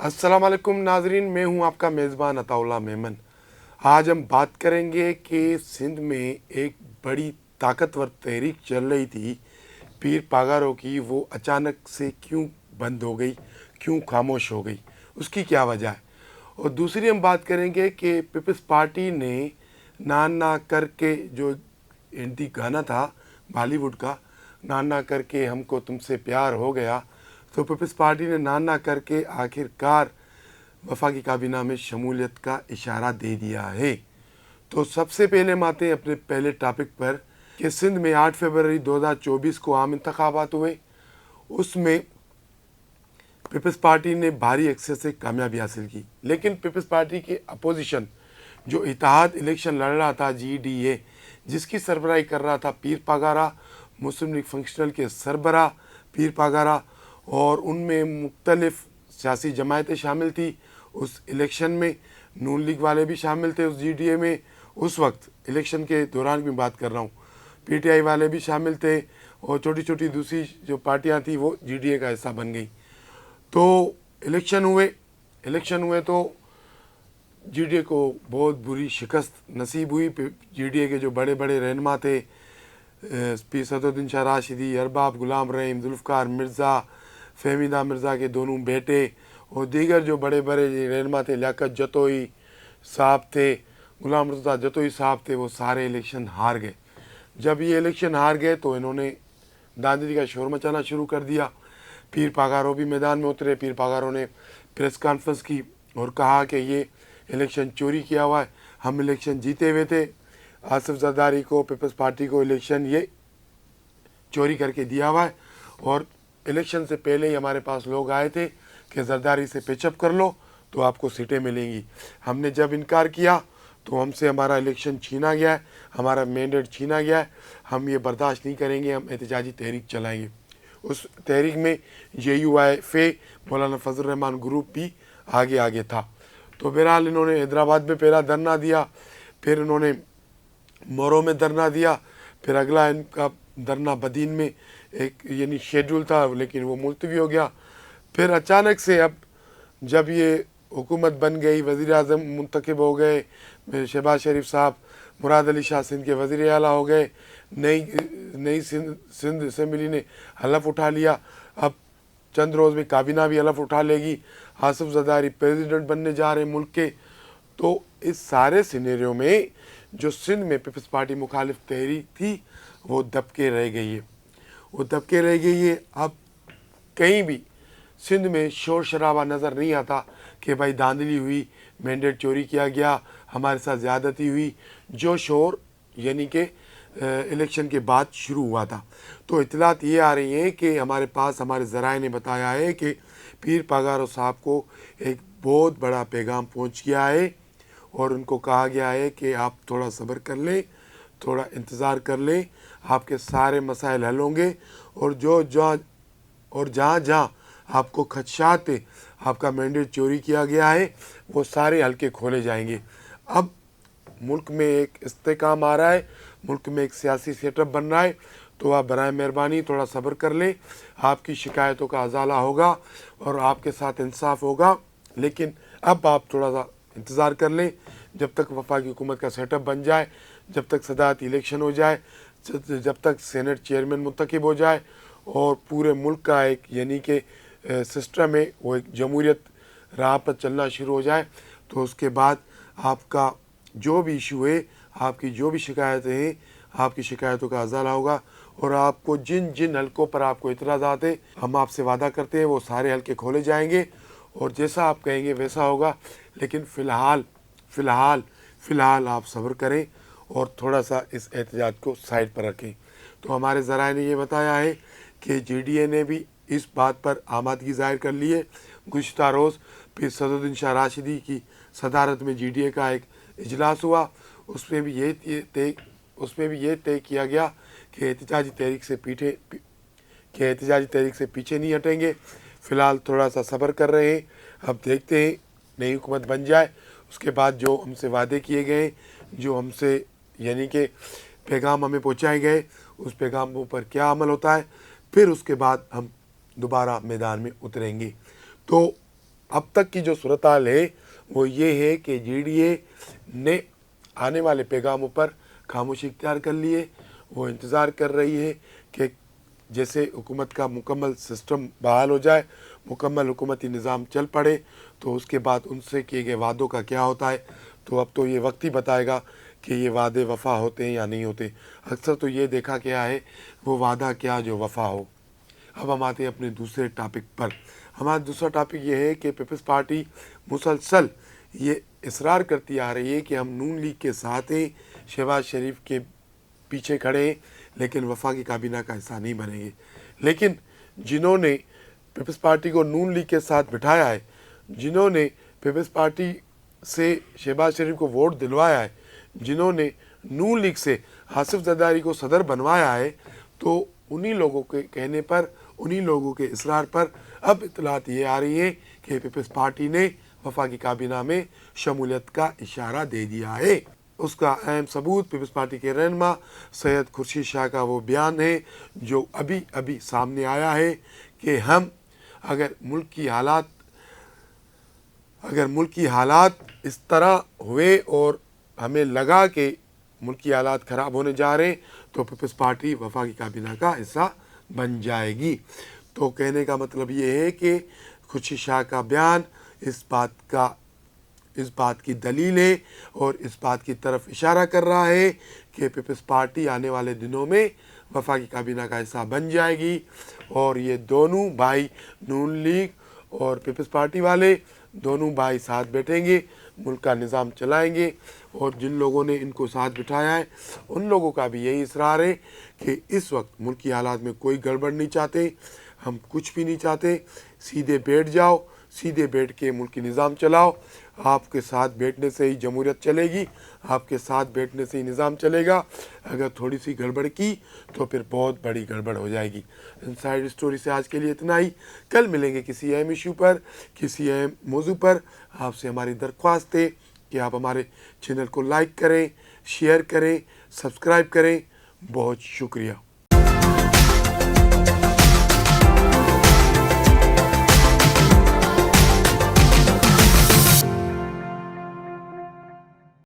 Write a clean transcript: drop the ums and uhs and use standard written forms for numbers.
अस्सलाम वालेकुम नाजरीन, मैं हूं आपका मेज़बान अताउल्लाह मेमन। आज हम बात करेंगे कि सिंध में एक बड़ी ताकतवर तहरीक चल रही थी पीर पागारों की, वो अचानक से क्यों बंद हो गई, क्यों खामोश हो गई, उसकी क्या वजह है। और दूसरी हम बात करेंगे कि पीपल्स पार्टी ने ना ना करके जो हिंदी गाना था बॉलीवुड का, ना ना करके हमको तुमसे प्यार हो गया, तो पीपल्स पार्टी ने ना ना करके आखिरकार वफाकी काबीना में शमूलियत का इशारा दे दिया है। तो सबसे पहले हम आते हैं अपने पहले टॉपिक पर कि सिंध में 8 फरवरी 2024 को आम इंतखाबात हुए। उसमें पीपल्स पार्टी ने भारी एक्सेस से कामयाबी हासिल की, लेकिन पीपल्स पार्टी के अपोजिशन जो इत्तेहाद इलेक्शन लड़ रहा था GDA, जिसकी सरबराही कर रहा था पीर पागारा, मुस्लिम लीग फंक्शनल के सरबराह पीर पागारा, और उनमें मुख्तलिफ सियासी जमायतें शामिल थी। उस इलेक्शन में नून लीग वाले भी शामिल थे उस GDA में। उस वक्त इलेक्शन के दौरान की बात कर रहा हूँ, PTI वाले भी शामिल थे, और छोटी छोटी दूसरी जो पार्टियाँ थी वो GDA का हिस्सा बन गई। तो इलेक्शन हुए तो GDA को बहुत बुरी शिकस्त नसीब हुई। GDA के जो बड़े बड़े रहनुमा थे, पी सदरुद्दीन शाह राशिदी, अरबाब गुलाम रहीम, जुल्फ़िकार मिर्ज़ा, फहमीदा मिर्ज़ा के दोनों बेटे, और दीगर जो बड़े बड़े रहनुमा थे, लियाकत जतोई साहब थे, गुलाम मुर्तज़ा जतोई साहब थे, वो सारे इलेक्शन हार गए। जब ये इलेक्शन हार गए तो इन्होंने दांधली का शोर मचाना शुरू कर दिया। पीर पागारों भी मैदान में उतरे। पीर पागारों ने प्रेस कॉन्फ्रेंस की और कहा कि ये इलेक्शन चोरी किया हुआ है, हम इलेक्शन जीते हुए थे, आसिफ जरदारी को, पीपल्स पार्टी को इलेक्शन ये चोरी करके दिया हुआ है, और इलेक्शन से पहले ही हमारे पास लोग आए थे कि जरदारी से पेचअप कर लो तो आपको सीटें मिलेंगी। हमने जब इनकार किया तो हमसे हमारा इलेक्शन छीना गया है, हमारा मैंडेट छीना गया है, हम ये बर्दाश्त नहीं करेंगे, हम एहतजाजी तहरीक चलाएंगे। उस तहरीक में JUIFA मौलाना फजल रहमान ग्रुप भी आगे आगे था। तो बहरहाल इन्होंने हैदराबाद में पहला धरना दिया, फिर इन्होंने मोरो में धरना दिया, फिर अगला इनका धरना बदीन में एक यानी शेड्यूल था, लेकिन वो मुलतवी हो गया। फिर अचानक से अब जब ये हुकूमत बन गई, वज़ीर आज़म मुंतखब हो गए, शहबाज शरीफ साहब मुराद अली शाह सिंध के वज़ीर आला हो गए, नई सिंध असम्बली ने हलफ उठा लिया, अब चंद रोज़ में काबीना भी हलफ उठा लेगी, आसिफ जरदारी प्रेसिडेंट बनने जा रहे हैं मुल्क के। तो इस सारे सिनेरियो में जो सिंध में पीपल्स पार्टी मुखालिफ तहरीक थी वो दबके रह गई है। अब कहीं भी सिंध में शोर शराबा नज़र नहीं आता कि भाई धांधली हुई, मैंडेट चोरी किया गया, हमारे साथ ज़्यादती हुई। जो शोर यानी कि इलेक्शन के बाद शुरू हुआ था। तो इतलात ये आ रही हैं कि हमारे पास हमारे ज़राए ने बताया है कि पीर पागारो साहब को एक बहुत बड़ा पैगाम पहुंच गया है, और उनको कहा गया है कि आप थोड़ा सब्र कर लें, थोड़ा इंतज़ार कर लें, आपके सारे मसाइल हल होंगे, और जहाँ जहाँ आपको खदशात है, आपका मैंडेट चोरी किया गया है, वो सारे हल्के खोले जाएंगे। अब मुल्क में एक इस्तेकाम आ रहा है, मुल्क में एक सियासी सेटअप बन रहा है, तो आप बराए मेहरबानी थोड़ा सब्र कर लें, आपकी शिकायतों का अजाला होगा और आपके साथ इंसाफ होगा। लेकिन अब आप थोड़ा सा इंतज़ार कर लें, जब तक वफाकी हुकूमत का सेटअप बन जाए, जब तक सदारती इलेक्शन हो जाए, जब तक सेनेट चेयरमैन मुंतखब हो जाए, और पूरे मुल्क का एक यानी कि सिस्टम है वो एक जमहूरियत राह पर चलना शुरू हो जाए, तो उसके बाद आपका जो भी इशू है, आपकी जो भी शिकायतें हैं, आपकी शिकायतों का अजाला होगा, और आपको जिन जिन हलकों पर आपको इतराज़ात है, हम आपसे वादा करते हैं वो सारे हलके खोले जाएंगे, और जैसा आप कहेंगे वैसा होगा। लेकिन फ़िलहाल आप सब्र करें और थोड़ा सा इस एहतजाज को साइड पर रखें। तो हमारे ज़राए ने ये बताया है कि GDA ने भी इस बात पर आमादगी ज़ाहिर कर ली है। गुज़िश्ता रोज़ पीर सदरुद्दीन शाह राशिदी की सदारत में GDA का एक इजलास हुआ, उसमें भी ये तय किया गया कि एहतजाजी तहरीक से पीछे नहीं हटेंगे। फ़िलहाल थोड़ा सा सब्र कर रहे हैं, अब देखते हैं नई हुकूमत बन जाए, उसके बाद जो हमसे वादे किए गए, जो हमसे यानी कि पैगाम हमें पहुंचाए गए, उस पैगामों पर क्या अमल होता है, फिर उसके बाद हम दोबारा मैदान में उतरेंगे। तो अब तक की जो सूरत हाल है वो ये है कि GDA ने आने वाले पैगामों पर खामोशी इख्तियार कर ली है। वो इंतज़ार कर रही है कि जैसे हुकूमत का मुकम्मल सिस्टम बहाल हो जाए, मुकम्मल हुकूमती निज़ाम चल पड़े, तो उसके बाद उनसे किए गए वादों का क्या होता है। तो अब तो ये वक्त ही बताएगा कि ये वादे वफ़ा होते हैं या नहीं होते। अक्सर तो ये देखा गया है वो वादा क्या जो वफ़ा हो। अब हम आते हैं अपने दूसरे टॉपिक पर। हमारा दूसरा टॉपिक ये है कि पीपल्स पार्टी मुसलसल ये इसरार करती आ रही है कि हम नून लीग के साथ हैं, शहबाज शरीफ के पीछे खड़े हैं, लेकिन वफाकी काबीना का हिस्सा नहीं बनेंगे। लेकिन जिन्होंने पीपल्स पार्टी को नून लीग के साथ बिठाया है, जिन्होंने पीपल्स पार्टी से शहबाज शरीफ को वोट दिलवाया है, जिन्होंने नून लीग से आसिफ जरदारी को सदर बनवाया है, तो उन्हीं लोगों के कहने पर, उन्हीं लोगों के इसरार पर अब इतलात ये आ रही है कि पीपल्स पार्टी ने वफाकी काबीना में शमूलियत का इशारा दे दिया है। उसका अहम सबूत पीपल्स पार्टी के रहनुमा सैयद खुर्शीद शाह का वो बयान है जो अभी अभी सामने आया है कि हम अगर मुल्क की हालात इस तरह हुए और हमें लगा कि मुल्क की हालात ख़राब होने जा रहे हैं, तो पीपल्स पार्टी वफाकी काबीना का हिस्सा बन जाएगी। तो कहने का मतलब ये है कि खुर्शीद शाह का बयान इस बात की दलील है और इस बात की तरफ इशारा कर रहा है कि पीपल्स पार्टी आने वाले दिनों में वफाकी काबीना का हिस्सा बन जाएगी और ये दोनों भाई, नून लीग और पीपल्स पार्टी वाले दोनों भाई साथ बैठेंगे, मुल्क का निज़ाम चलाएंगे। और जिन लोगों ने इनको साथ बिठाया है उन लोगों का भी यही इसरार है कि इस वक्त मुल्क की हालात में कोई गड़बड़ नहीं चाहते, हम कुछ भी नहीं चाहते, सीधे बैठ जाओ, सीधे बैठ के मुल्क की निज़ाम चलाओ। आपके साथ बैठने से ही जमहूरियत चलेगी, आपके साथ बैठने से ही निज़ाम चलेगा। अगर थोड़ी सी गड़बड़ की तो फिर बहुत बड़ी गड़बड़ हो जाएगी। इनसाइड स्टोरी से आज के लिए इतना ही। कल मिलेंगे किसी अहम इशू पर, किसी अहम मौजू पर। आपसे हमारी दरख्वास्त है कि आप हमारे चैनल को लाइक करें, शेयर करें, सब्सक्राइब करें। बहुत शुक्रिया।